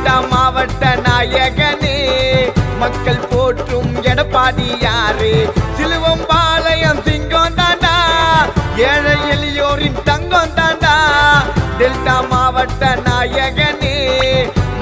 delta மாவட்ட நாயகனே மக்கள் போற்றும் எடப்பாடி யாரு சிலுவம்பாளையம் சிங்கம் தாண்டா ஏழை எளியோரின் தங்கம் தாண்டா டெல்டா மாவட்ட நாயகனே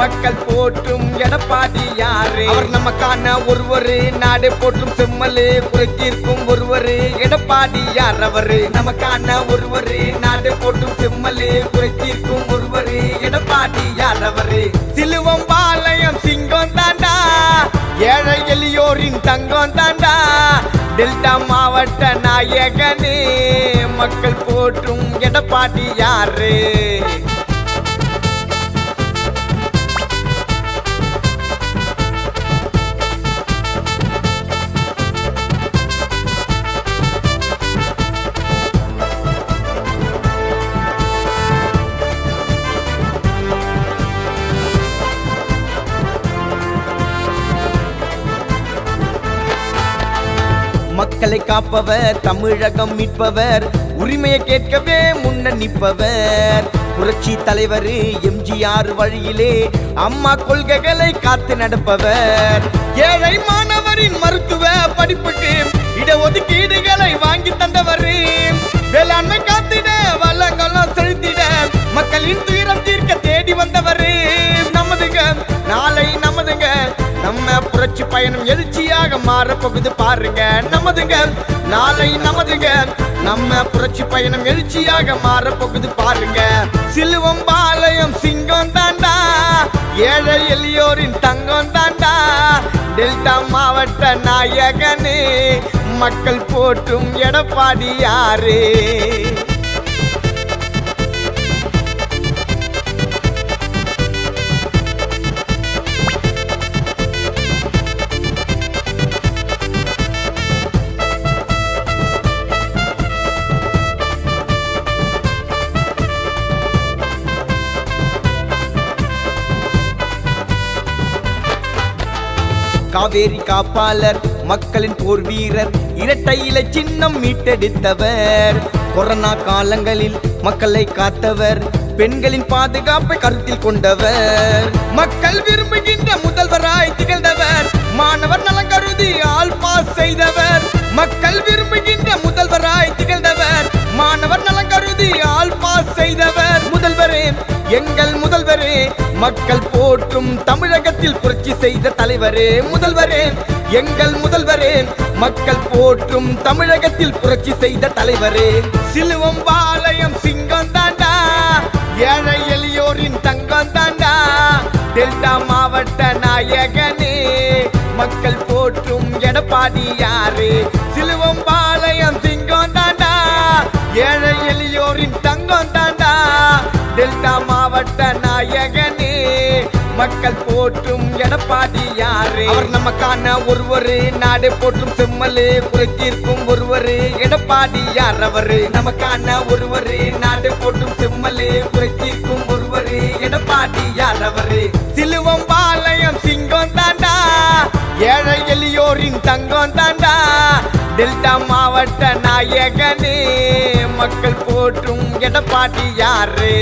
மக்கள் போற்றும் எடப்பாடி யாரு அவர் நமக்கான ஒருவரு நாடு போற்றும் செம்மலு குறைத்தீர்க்கும் ஒருவரு எடப்பாடி யார் அவரு நமக்கான ஒருவரு நாடு போற்றும் செம்மலு குறைத்தீர்க்கும் ஒருவரு எடப்பாடி யார் அவரு சிலுவம்பாளையம் சிங்கம் தாண்டா ஏழை எளியோரின் தங்கம் தாண்டா டெல்டா மாவட்ட நாயகனே மக்கள் போற்றும் எடப்பாடி யாரு மக்களை காப்பவர் தமிழகம் மீட்பவர் உரிமையை கேட்கவே முன்ன நிற்பவர் புரட்சி தலைவர் எம்ஜிஆர் வழியிலே அம்மா கொள்கைகளை காத்து நடப்பவர் ஏழை மாணவரின் மருத்துவ படிப்புக்கு இடஒதுக்கீடுகளை வாங்கி தந்தவர் வேளாண்மை காத்திட வளங்களும் செலுத்திட மக்களின் துயரம் தீர்க்க தேடி வந்தவர் நமதுங்க நாளை நமதுங்க நம்ம புரட்சி பயணம் எழுச்சியாக மாறப்போகுது பாருங்க நமதுங்க நாளை நமதுங்க நம்ம புரட்சி பயணம் எழுச்சியாக மாறப்போகுது பாருங்க சிலுவம்பாளையம் சிங்கம் தாண்டா ஏழை எளியோரின் தங்கம் தாண்டா டெல்டா மாவட்ட நாயகனே மக்கள் போற்றும் எடப்பாடி யாரு காவேரி காப்பாளர் மக்களின் போர் வீரர் இரட்டை இலை சின்னம் மீட்டெடுத்தவர் கொரோனா காலங்களில் மக்களை காத்தவர் பெண்களின் பாதுகாப்பை கருத்தில் கொண்டவர் மக்கள் விரும்புகின்ற முதல்வராய் திகழ்ந்தவர் மாணவர் நலன் கருதி ஆல் பாஸ் செய்தவர் மக்கள் விரும்புகின்ற முதல்வராய் திகழ்ந்தவர் மாணவர் நலன் கருதி ஆல் பாஸ் செய்தவர் முதல்வரே எங்கள் முதல்வரே மக்கள் போற்றும் தமிழகத்தில் புரட்சி செய்த தலைவரே முதல்வரே எங்கள் முதல்வரே மக்கள் போற்றும் தமிழகத்தில் புரட்சி செய்த தலைவரே சிலுவம்பாளையம் சிங்கம் தாண்டா ஏழை எளியோரின் தங்கம் தாண்டா டெல்டா மாவட்ட நாயகனே மக்கள் போற்றும் எடப்பாடி யாரு சிலுவம்பாளையம் சிங்கம் தாண்டா ஏழை எளியோரின் தங்கம் தாண்டா டெல்டா மாவட்ட நாயகனே மக்கள் போற்றும் எடப்பாடி யாரு அவர் நமக்கான ஒருவரு நாடு போற்றும் செம்மலு குறைத்தீர்க்கும் ஒருவரு எடப்பாடி யார் அவரு நமக்கான ஒருவரு நாடு போற்றும் செம்மலு குறைத்தீர்க்கும் ஒருவரு எடப்பாடி யார் அவரு சிலுவம்பாளையம் சிங்கம் தாண்டா ஏழை எளியோரின் தங்கம் தாண்டா டெல்டா மாவட்ட நாயகனே மக்கள் போற்றும் எடப்பாடி யாரு